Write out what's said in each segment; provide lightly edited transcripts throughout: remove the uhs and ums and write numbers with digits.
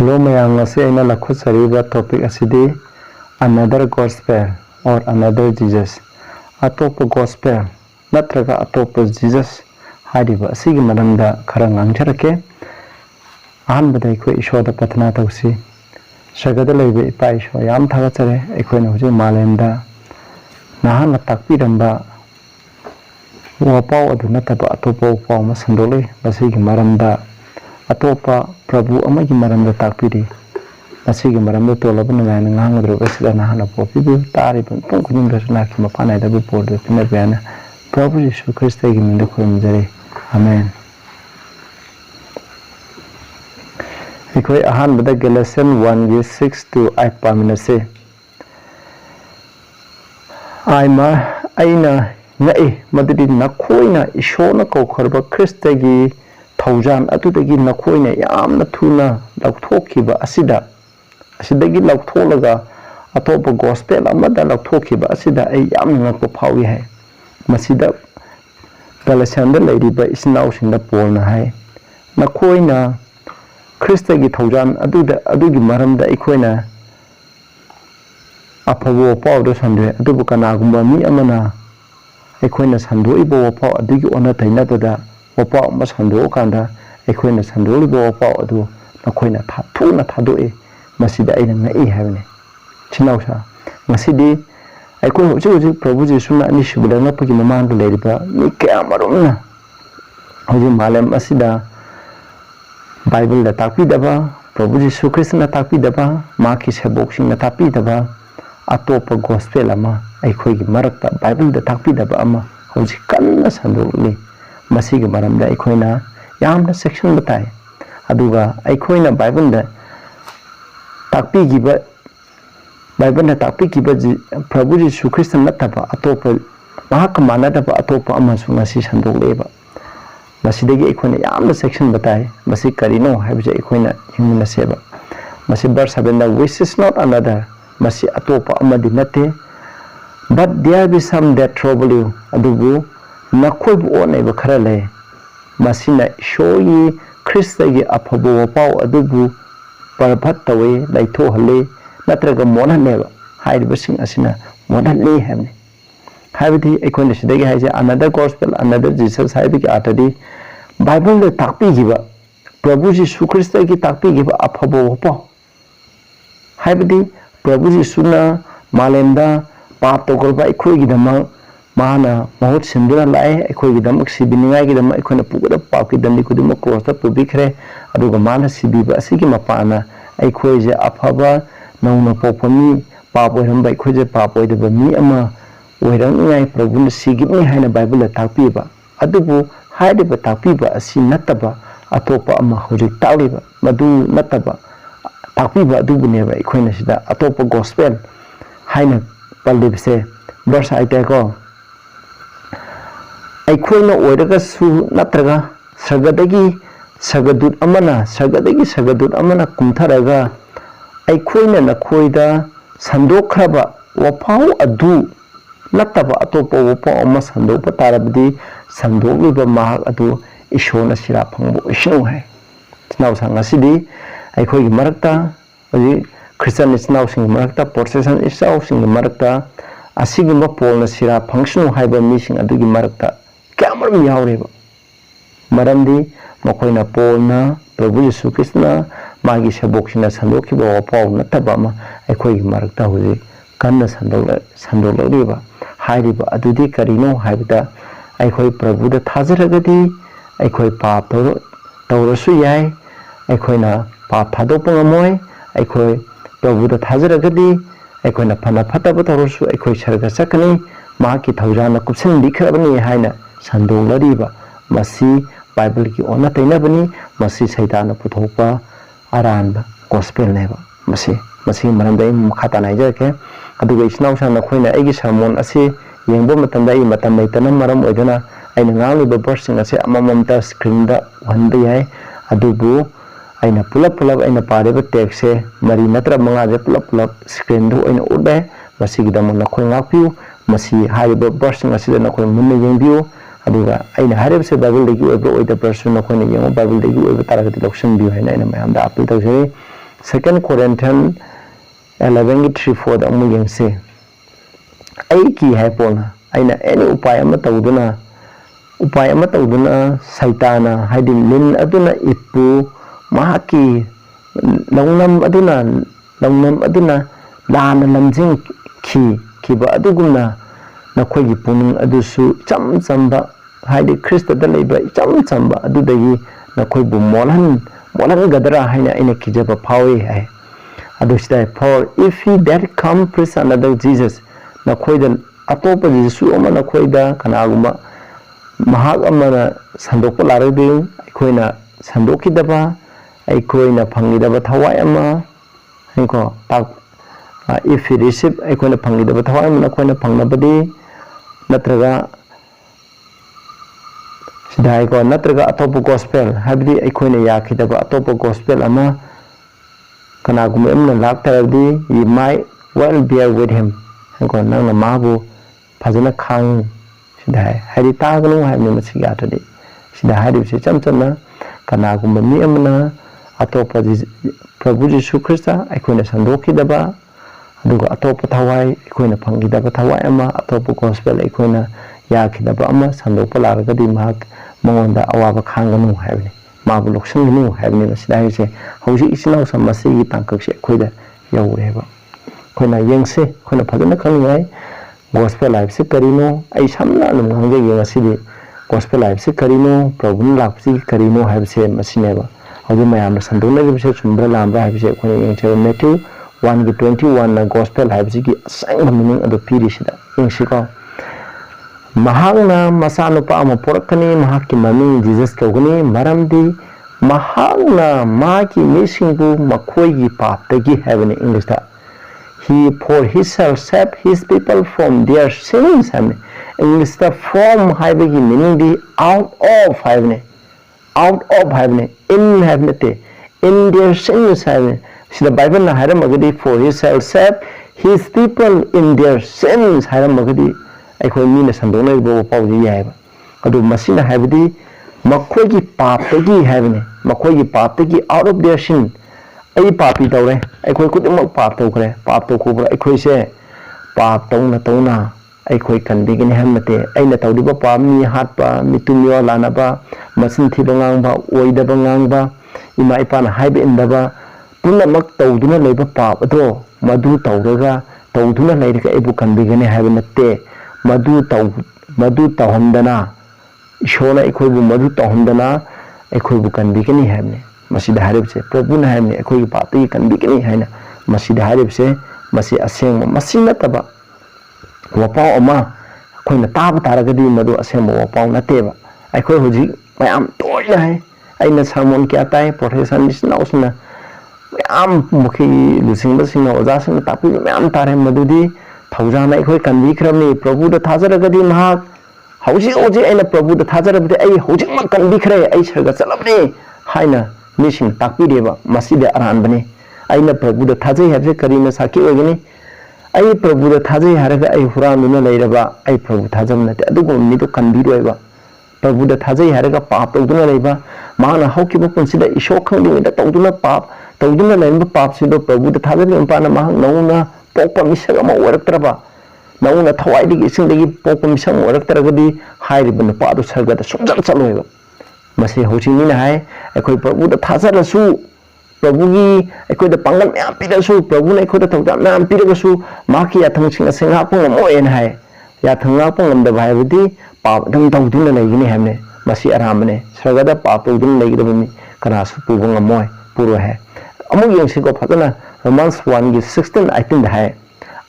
Hello mayang ngasi aina lakhusariba topic asidi another gospel or another Jesus. Atopa gospel natraga atopa Jesus hariba asigi maramda khara ngangjarake. Ahanbada ikoi ishoda patna tausi. Shagada laiba ipa isho yam thagachare ikoi na hujik malemda nahana takpiramba wapau adu nataba atopa wapau masandole basigi maramda atopa Prabhu amagi maramda takpiri basigi maramda tolaba nangayana ngangadro basida nahana popibu tariba pungkuning rasuna ki mapana idabu pordo pinabiyana Prabhu Yeshu Krista igi minda kuramjare. Amen. Ikoi ahan bada Galatians 1:6 to 8 paminase aina ngai madudi nakhoina ishona kokharba Krista gi Thaujan atudagi nakhoina yamna thuna lakthokiba asidagi laktholaga atopa gospel amada lakthokiba asida ai yamna ngakpa phawi hai masida Galatians leiriba isnau sinda polna hai nakhoina Krista gi Thaujan adugi maramda ikoina aphawo pawdo sandre adubu kanagumba mi amana ikoina sandoibo wapaw adugi ona tainabada wapaw ma sando kanda ikoina sandolibo wapaw adu nakoina thuna thadoe masida aina ngai habne chinausa masidi aikoi hoji Prabhu Jesu na ani shubada na pagi mamang leriba mi kya marumna hoji malem asida Bible da takpi daba Prabhu Jesu Krista na takpi daba ma ki sebok sing na takpi daba atopa gospel ama aikoi gi marakta Bible da takpi daba ama hoji kanna sandoli masigi maramda aikoina yamna section batai aduga aikoina Bible da takpigiba Prabhu Jesu Krista nataba atopa mahak manadaba atopa amasu ngasi sandoleba masidagi aikoina yamna section batai masi karino haibje aikoina hingna seba masi verse 7 which is not another masi atopa amadi nate but there be some that trouble you adugu nakhoibu onaiba khara le masina shoyi Krista gi aphabo wapaw adubu parphat tawe laitho hale natraga monhaneba hairiba sing asina monhanle hamne haibidi ekone sidagi haije another gospel another Jesus haibiki atadi Bible le takpi giba Prabhu Jesu Krista gi takpi giba aphabo wapaw haibidi Prabhu Jesu na malemda pap tokolba ikoi gidama Mana mahut sindura lai ekoi gidam sibiningai gidam ekoi na pugada pauki dandi kuduma krosta pubikre aduga mana sibiba asigi mapana ekoi je afaba nauna popami papo ramba ekoi je papo idaba mi ama oirang ngai Prabhu na sigibni haina Bible takpiba adubu haideba takpiba asi nataba atopa ama hojik tauliba madu nataba takpiba adubu neba ekoi na sida atopa gospel haina paldibse verse 8 ko aikoina oiraga su natraga sagadagi sagadut amana kumtharaga aikoina nakhoida sandokhraba wapaw adu nataba atopa wapaw ama sandopa tarabdi sandoliba mahak adu ishona sira phangbo ishnu hai snaw sangasidi aikoigi marakta oji Christian snaw sing marakta procession isaw sing marakta asigimba polna sira phangshnu haiba mi sing adugi marakta Kamar miyaureba maramdi makoina polna Prabhu Yesu Krista magi saboksina sandokiba wapaw nataba ma aikoi marakta hoji kanna sandoloriba hairiba adudi karino haibda aikoi Prabhu da thajragadi aikoi pap tawrasu yai aikoina pap thadokpa ngamoi aikoi Prabhu da thajragadi aikoina phana phataba tawrasu aikoi sarga sakani maki thaujana kupsin dikhrabani haina sandolariba masi Bible ki ona tainabani masi saitana puthokpa aranba gospel neba masi maramdai makhata naijake aduga isnaw sana khoina egi sermon ase yengbo matanda I matamaitana maram oidana aina ngangliba verse ase amamamta screen da wanba yai adubu aina pulap aina pareba text se mari natra manga je pulap screen do aina udbe masi gidam nakhoi ngakpiu masi haiba verse ase da nakhoi munne yengbiu aduga aina haribse Bible degi oiba oida person nakhoi yengo Bible degi oiba taragati loction biu haina aina mayamda appeal tawse 2 Corinthians 11:3-4 da amu yengse ai ki hai pona aina any upay ama tawduna saitana haidin lin aduna ipu mahaki longnam aduna lana lamjing kiba adugumna nakhoi puning adusu chamba haidi Krista da leiba chamba adudagi nakhoi bu molan gadara haina ina kijaba phawi hai adusida for if he that come preach another Jesus nakhoi da atopa Jesus ama nakhoi da kanaguma mahak amana sandokpa larade aikoina sandokidaba aikoina phangidaba thawai ama ko tak if he receive aikoina phangidaba thawai ama nakhoi na phangnabadi natraga sidai ko natraga atopa gospel habdi aikoina yakidaba atopa gospel ama kanaguma amna laktarabdi you might well bear with him ko nang mabu phajana khang sidai hari tagalu hai me masiga tadi sidai hari se chamchana kanaguma mi amna atopa Prabhu Jesus Krista aikoina sandokidaba aduga atopa thawai aikoina phangidaba thawai ama atopa gospel aikoina yakidaba ama sandokpa laragadi mahak mangonda awaba khanganu haibni mabu loksangnu haibni masidai se hauji isinau samasi gi tangkakse khoida yaureba khoina yengse khoina phajana khangai gospel life se karino ai samna num ngangge yengasidi gospel life se karino Prabhu laksi karino haibse masineba hauji mayam sandona gi se sumbra lamba haibse khoina yengse Matthew 1:21 na gospel haibse gi asang meaning adu piri sida yengsi ko mahangna masanupa ama porakani mahaki mami Jesus koguni maramdi mahangna maki misingbu makhoi gi paptagi heaven English da he for himself saved his people from their sins heaven English da from haibagi meaning di out of heaven in heaven te in their sins heaven sida Bible na haramagadi for himself saved his people in their sins haramagadi akhoi mina sandona bo pawji yaiba adu masina habidi makhoi gi paptagi habine makhoi gi paptagi out of their sin ai papi tawre akhoi kudimok pap tawkre pap to khubra akhoi se pap tawna akhoi kanbigini hamate aina tawdiba pamni hatpa mitumyo lanaba masin thibangang ba oidaba ngangba ima ipana haibe indaba punamak tawduna leiba pap ado madu tawraga tawduna leirika ebu kanbigini habinate madu tawhandana ishona ikhoibu madu tawhandana ikhoibu kanbikani haibne masida haribse Prabhuna haibne ikhoigi pati kanbikani haina masida haribse masi aseng masina taba wapau ama khoina taba taragadi madu aseng wapau nateba ikhoi hoji mayam toina hai aina sermon kya tai profession nisna usna mayam mukhi lusing basing ojasing tapi mayam tare madudi thawjana ikhoi kanbi khrami Prabhu da thajaragadi mahak hauji aina Prabhu da thajarabdi ai hauji mak kanbi khre ai sarga chalabne haina mising takpideba masida aranbane aina Prabhu da thajai habse karina saki ogini ai Prabhu da thajai haraga ai huranuna leiraba ai Prabhu thajamna te adugo midu kanbi roiba Prabhu da thajai haraga pap tawduna leiba mana haukiba punsida isho khangdi da tawduna leiba pap sido Prabhu da thajai impana mahak nauna pokpa misang ama waraktraba nauna thawaidigi isingdagi pokpa misang waraktragadi hairiba nupa adu sargada sumjam chaloiba masi hojingina hai akhoi Prabhu da thajarasu Prabhu gi akhoi da pangal myam pirasu Prabhu na akhoi da thawda myam piragasu maki yathang singa singa pung moen hai yathanga pung da bhaibudi pap dam tawduna leigini hamne masi aramne sargada pap tawduna leigidabami kanasu pubung moy puro hai amuk yengsi ko phatana Romans 1:16-18 da hai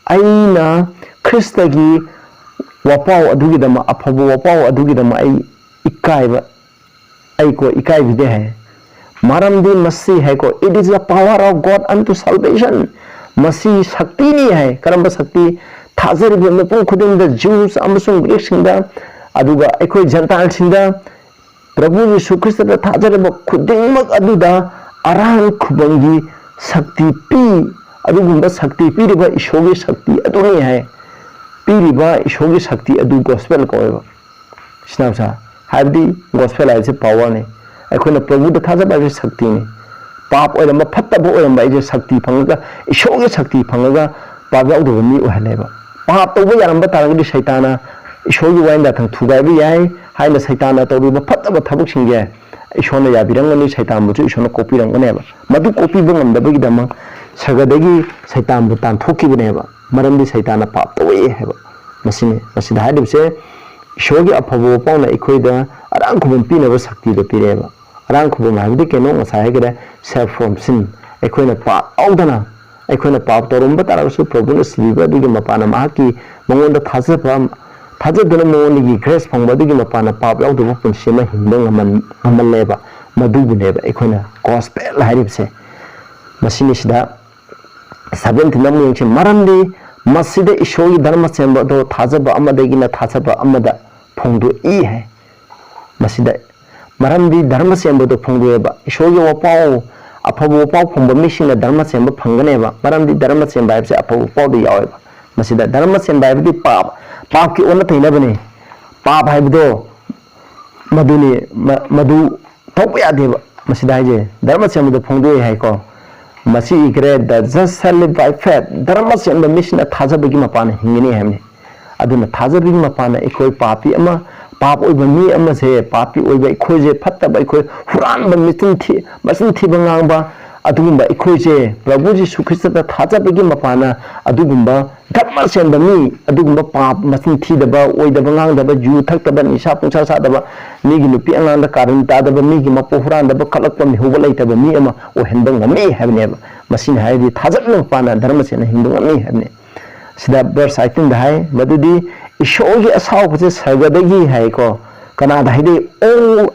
aina Krista gi wapau adugi dama aphabu wapau adugi dama ai ikaiba ai ko ikai bide hai maramdi masi hai ko it is the power of God unto salvation masi shakti ni hai karamba shakti thajariba mepung khudin da Jews amasung Greek singda aduga aikoi Gentile singda Prabhu Jesus Krista da thajariba khudingmak aduda arang khubangi Sakti pi adugumba sakti pi riba ishogi sakti aduni hai pi riba ishogi sakti adu gospel ko sinausa habdi gospel ai se power ne akhona Prabhu da thaja ba sakti ne पाप Oram फत्तब Oram इसे शक्ति फंगा ईश्वर की शक्ति फंगा पाप यादव मी ओहलेबा पाप तब यारंब तारगदी सैताना ईश्वर की wine थं थुगाइब याय हाइना सैताना तौरीब फत्तब थबक सिंगे ईश्वर याबिरंगनी सैतानबुसु ईश्वर कोपिरंगनेबा मदु कोपिब ngamdabagidama sargadagi saitanbu tanthokibneba maramdi saitana पाप तवे हैबा मसिने मसिदा हाइबसे ईश्वरगी अफबो पाउना इखोइदा अरांग खुबम पिनब शक्ति दे पिरेबा अरांग खुबम हाइबदि केनो ngsaigre self from sin इखोइना पाप औदना इखोइना पाप तोरमब तारसु प्रभुना सिबिबा दिगे मपाना माकी मंगोंदा थाजदना मंगोंदगी ग्रेस फंगबदिगे मपाना पाप याउदबो पुनसिमा हिंदो ngमलेबा मदुबुनेबा इखोइना gospel हाइबसे मसिने सिदा 17 नमयंचे मरमदि मसिदे ईश्वरगी धर्म सेंबदो थाजबा अमदगिना थाजबा अमदा फोंदो ई है मसिदा मरमदि धर्म सेंबदो फोंदोएबा ईश्वरगी वपाओ अफब वपाओ फोंब मिसिंग धर्म सेंब फंगनेबा मरमदि धर्म सेंब हाइबसे अफब वपाओ दे यावेबा मसिदा धर्म सेंब हाइबदि पाप की ओन थैनबने पाप हाइबदो मदुनी मदु थोप यादेबा मसिदा हाइजे धर्म सेंबदो फोंदोए हाइको मसी इग्रे the just shall live by faith धर्म सेंब मिसिना थाजबगी मपान हिंगनी हैमने अदुना थाजबगी मपान इखोय पापी अमा पाप ओइब मी अमा से पापी ओइब इखोय जे फत्तब इखोय हुरान मसिन थी बंगांबा अदुगुंबा इखोय जे प्रभु जीसु ख्रिस्त थाजबगी मपान अदुगुंबा धर्म सेंब मी अदुगुंबा पाप मसिन थी दबा ओइदब ngang जू थक्तब निशा पुंसा सादबा मीगी नुपी अंगांद कारण तादब मीगी मपो हुरान दब खलक पम हुब लैतब मी अमा ओ हेंदंग ngami हैबनेबा मसिन हाइदि थाजबन पाना धर्म सेन हिंदू ngami हैबने सिदा वर्स 18 दाय मदुदी ईश्वरगी असावबसे सरगदगी हाइको कना दाइदे ओ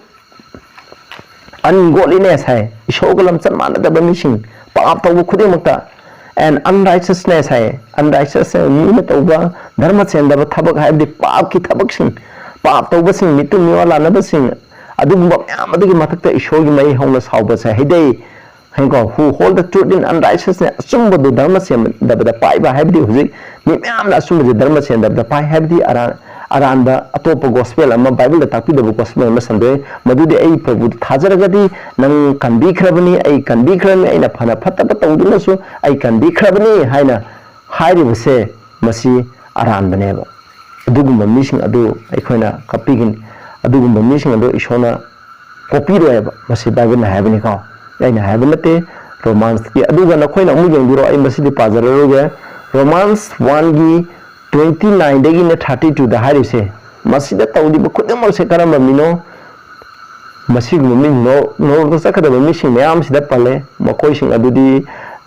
अनगोडलीनेस है ईश्वर गलम सन्मानदब मिसिंग पाप तब खुदेमक्ता and unrighteousness है unrighteousness मीन तौबा धर्म सेंदब थबक हाइबदि पाप की थबकसिंग पाप तौबसिंग मितु मिवा लानबसिंग अदुगुंबा म्याम अदुगी मथक्ता ईश्वरगी मई हौना सावबसे हैदे हैको who hold the truth in unrighteousness असुंबदु धर्म सेंदबदा पाइबा हाइबदि हुजिक मी म्याम असुंबदि धर्म सेंदबदा पाइ हाइबदि अरानबा अतोप गोस्पेल अमा बाइबल ताकपिदब गोस्पेल अमा संदे मदुदि ऐ प्रभु थाजरगदि नंग कनबिखरबनि ऐ कनबिखरनि ऐना फना फत्तब तौदुनसु ऐ कनबिखरबनि हाइना हाइरिबसे मसी अरानबनेबा अदुगुंबा मिसिंग अदु ऐखोइना कपिगिन अदुगुंबा मिसिंग अदु ईश्वरना कोपिरोएबा मसी बाइबल हाइबनि को ऐना हाइबनते रोमांस की अदुगा नखोइना अमु यंगिरो ऐ मसीदि पाजररोगे रोमांस 1 गी 29 देगी ने 32 दा हारिसे मसीदा तौदिब खुदम से करम मिनो मसी गुमि नो नो सकदब मिसिंग मयाम सिदा पले मकोइ सिंग अदुदी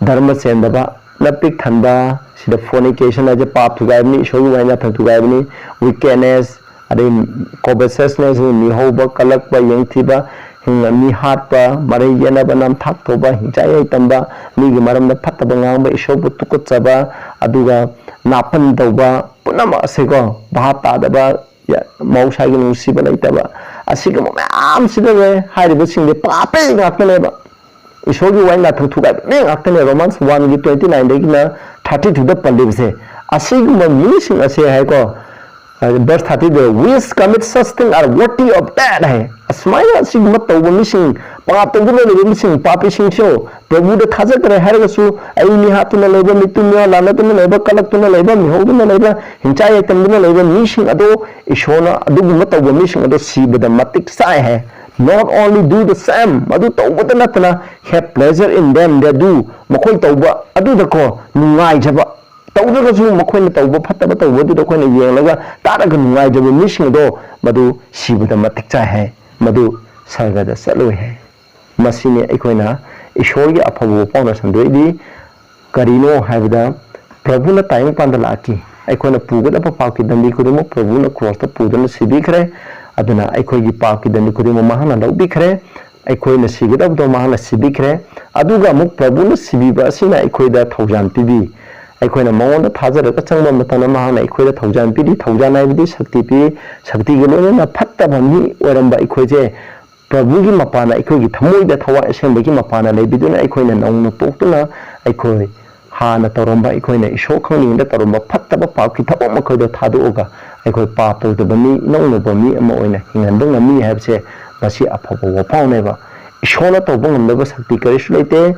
धर्म सेंदबा लपिक थंदा सिदा फोर्निकेशन अजे पाप थुगाइबनी शोगु वाइना थुगाइबनी विकेनेस अदे कोबसेसनेस नि होबा कलक बा यंगथिबा हिंगमी हाटपा मरै येनबा नाम थाक्तोबा हिंचाय तंबा मीगी मरमदा फत्तबा ngang ईश्वरबु तुकुचबा अदुगा नापन तौबा पुनम असेको भाप तादबा मौसागी नुसिबा लैतबा असिग मयाम सिदे हारिबो सिंगे पापे गाकनेबा ईश्वरगी वाइना थुगाइ मे गाकने रोमांस 1 गी 29 देगी ना 32 द पल्लिबसे असिग मिसिंग असे haiku verse 30 the which commit such thing are worthy of death है अस्माया सिग मत तौबा मिसिंग पाप तौबुना लेबे मिसिंग पापी सिंगसो प्रभु द थाजक रे हारगसु ऐनि हातुना लेबे मितुमिया लानतुना लेबे कलक्तुना लेबे मिहोबुना लेबे हिंचाय तंदुना लेबे मिसिंग अदो ईश्वरना अदुगुम तौबा मिसिंग अदो सीबद मतिक साय है not only do the same madu tौबद नतना have pleasure in them they do मखोय तौबा अदुदको नुंगाय जबा तौदगसु मखोयना तौबा फत्तबा तौबदु खोयना येंगलगा तारग नुंगाय जबा मिसिंग दो मदु सीबद मतिक चाय है मदु सरगद चलो है मसीने अखोयना ईश्वरगी अफबो पाउना संदोइदि करिनो हाइबदा प्रभुना ताइम पांदा लाकी अखोयना पुगदब पापकी दंडी खुदिमो प्रभुना क्रॉसता पुदना सिबिखरे अदुना अखोयगी पापकी दंडी खुदिमो महाना लौबिखरे अखोयना सिगदबदो महाना सिबिखरे अदुगा मुक प्रभुना सिबिबा असिना अखोयदा थौजान पिबि अखोयना मौन थाजरग चंगबा मतना महाना अखोयदा थौजान पिदि थौजान नाइबदि शक्ति पि शक्ति गलोना फत्तबा मी ओरंबा अखोयजे प्रभु की मपाना अखोयगी थमोइदा थवा असेंबगी मपाना लेबिदुना अखोयना नौना पोक्तुना अखोय हाना तौरंबा अखोयना ईश्वर खंगिंदा तौरंबा फत्तबा पापकी थबक मखोयदा थादोगा अखोय पाप तौदबनी नौनबा मी अमा ओइना हिंगनबा ngami हाबसे मसी अफबा वफाउनेबा ꯏꯁꯣꯔꯅ ꯇꯧꯕ ꯉꯝꯗꯕ ꯁꯛꯇꯤ ꯀꯔꯤꯁꯨ ꯂꯩꯇꯦ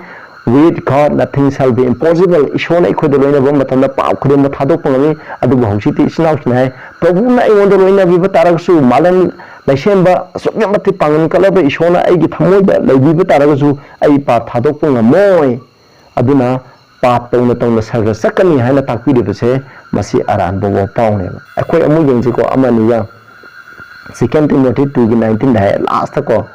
with God nothing shall be impossible ꯏꯁꯣꯔꯅ ꯑꯩꯈꯣꯏꯗ ꯂꯣꯏꯅꯕ ꯃꯇꯝꯗ ꯄꯥꯞ ꯈꯨꯗꯤꯡꯃꯛ ꯊꯥꯗꯣꯛꯄ ꯉꯝꯃꯤ ꯑꯗꯨꯕꯨ ꯍꯧꯖꯤꯛꯇꯤ ꯏꯆꯤꯟꯅꯥꯎꯁꯤꯡꯅ ꯍꯥꯏ ꯄ꯭ꯔꯚꯨꯅ ꯑꯩꯉꯣꯟꯗ ꯂꯣꯏꯅꯕꯤꯕ ꯇꯥꯔꯒꯁꯨ ꯃꯥꯂꯪ ꯂꯩꯁꯦꯝꯕ ꯑꯁꯨꯛꯀꯤ ꯃꯇꯤꯛ ꯄꯥꯡꯒꯜ ꯀꯜꯂꯕ ꯏꯁꯣꯔꯅ ꯑꯩꯒꯤ ꯊꯃꯣꯏꯗ ꯂꯩꯕꯤꯕ ꯇꯥꯔꯒꯁꯨ ꯑꯩ ꯄꯥꯞ ꯊꯥꯗꯣꯛꯄ ꯉꯝꯃꯣꯏ ꯑꯗꯨꯅ ꯄꯥꯞ ꯇꯧꯅ ꯇꯧꯅ ꯁꯔꯒ ꯆꯠꯀꯅꯤ ꯍꯥꯏꯅ ꯇꯥꯛꯄꯤꯔꯤꯕꯁꯦ ꯃꯁꯤ ꯑꯔꯥꯟꯕ ꯋꯥꯄꯥꯎꯅꯦꯕ ꯑꯩꯈꯣꯏ ꯑꯃꯨꯛ ꯌꯦꯡꯁꯤꯀꯣ ꯑꯃꯅꯤꯒ 2 Timothy 2:19 ꯍꯥꯏ ꯂꯥꯁꯇ ꯀꯣ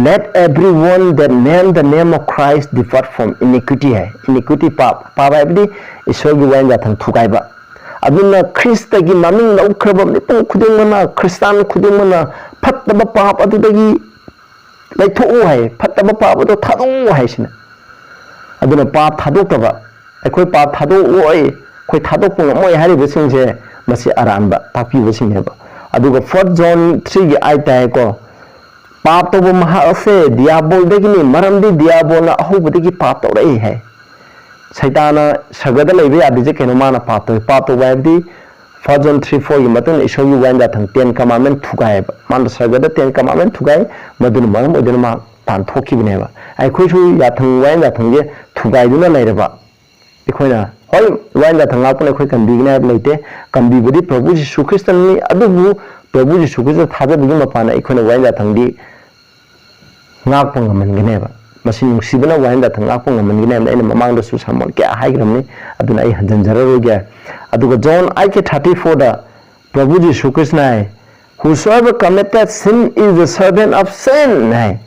let everyone that name the name of Christ depart from iniquity hai iniquity pap haibdi ishwargi wain jathang thugaiba aduna Christagi maming laukraba mipung khudingmana Christian khudingmana phattaba pap adudagi laithou hai phattaba pap adu thadu hai sina aduna pap thadokaba akhoi pap thadu oi khoi thadokpu ngamoi hariba singse masi aranba takpi basineba aduga 4 John 3 gi ai tai ko पाप तो महासे दियाबोल देखिनी मरमदी दियाबोल ना अहुबदगी पाप तो रही है सैताना सगद लेबे आदिजे केनो माना पाप तो वायबदी 4 John 3:4 की मतन ईश्वरी वाइन जाथं 10 कमांडमेंट थुगाय मान सगद 10 कमांडमेंट थुगाय मदुन मरम ओदन मा तान थोखिबनेबा आइखोइसु याथं वाइन जाथं जे थुगायदुना लेरबा इखोइना होय वाइन जाथं लापने खोइ कंबीगने लेते कंबीबदी प्रभु यीशु ख्रिस्टनि अदुबु प्रभु यीशु ख्रिस्ट थाजबगी मपाना इखोइना वाइन जाथंदी ngakpangamangineba masi nungsibana wainda thangakpangamangineba ina mamangda su samon kya haigramni aduna ai hanjanjararoge aduga John 8:34 da Prabhu Ji Krishna whosoever committeth sin is the servant of sin hai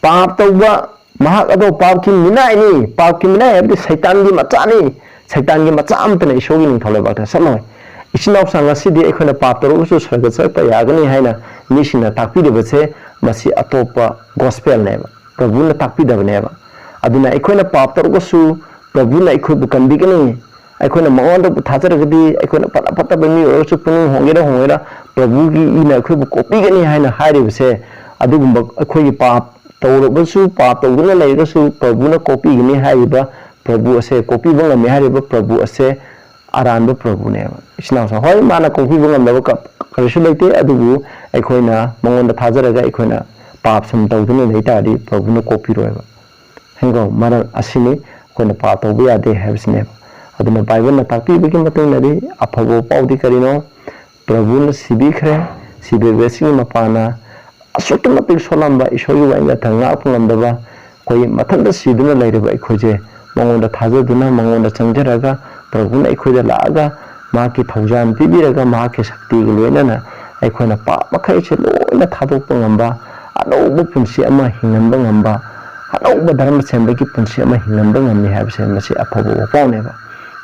pap tawba mahak ado pap ki minai ni pap ki minai abdi saitan gi macha amtana isogi ning thole bakta samoi isinau sanga sidi ekhona pap taro su sarga sarpa yagani haina nisina takpi de base masi atopa gospel neba Prabhu na takpi da neba aduna ekhona pap taro su Prabhu na ekho bukan bigani ekhona maonda thachara gadi ekhona pata bani osu pung hongera Prabhu gi ina ekho bu copy gani haina haire base adugumba ekho gi pap tawro basu pap tawduna leiga su Prabhu na copy gani haiba Prabhu ase copy banga me haiba Prabhu ase aranba Prabhu neba isna sa hoy mana copy banga me ka karisu leite adubu ekhoina mangonda thajaraga ekhoina pap sum tawduna leitari Prabhu na copy roiba hengo mara asini koina pap tawba yade habsneba aduna Bible na takpi bigi mateng nadi aphabo paudi karino Prabhu na sibikhre sibebesi mapana asukki matik solamba isogi wainga thanga apngamdaba koi mathanda siduna leireba ekhoje mangonda thajaduna mangonda changjaraga Prabhu na ekhoida laaga ma ki thaujan pibiraga ma ki shakti loinana ekhoina pa makhai che loina thadokpa ngamba anouba punsi ama hinganba ngamba anouba dharma sembagi punsi ama hinganba ngamni habse masi aphabo wapauneba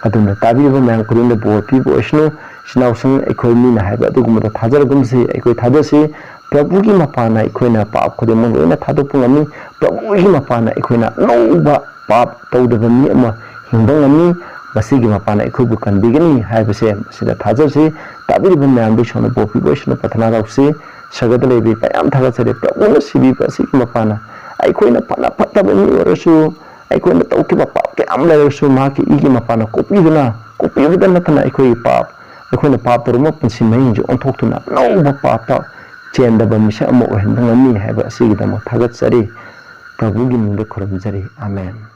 aduna tabiba mayang kurunda bo pibo isnu sinausan ekhoi mina haiba adugumada thajaragumsi ekhoi thajasi Prabhu gi mapana ekhoina pap khudemo loina thadokpa ngami Prabhu gi mapana ekhoina nouba pap tawdaba mi ama hingba ngami masigi mapana ekhobu kanbigani haibase masida thajasi tabiriba mayambi shona bo pibo isnu pathana rausi sagadale bi payam thagachare Prabhu na sibi pasigi mapana ekhoina pana pataba mi orasu ekhoina tawkiba pap ke amla rasu ma ki igi mapana kopiduna nathana ekhoi pap ekhoina pap toruma punsi mai jo onthoktuna nouba pap ta chendaba misa amo ohenda ngami haiba asigi dama thagachari Prabhu gi nungde khuramjari amen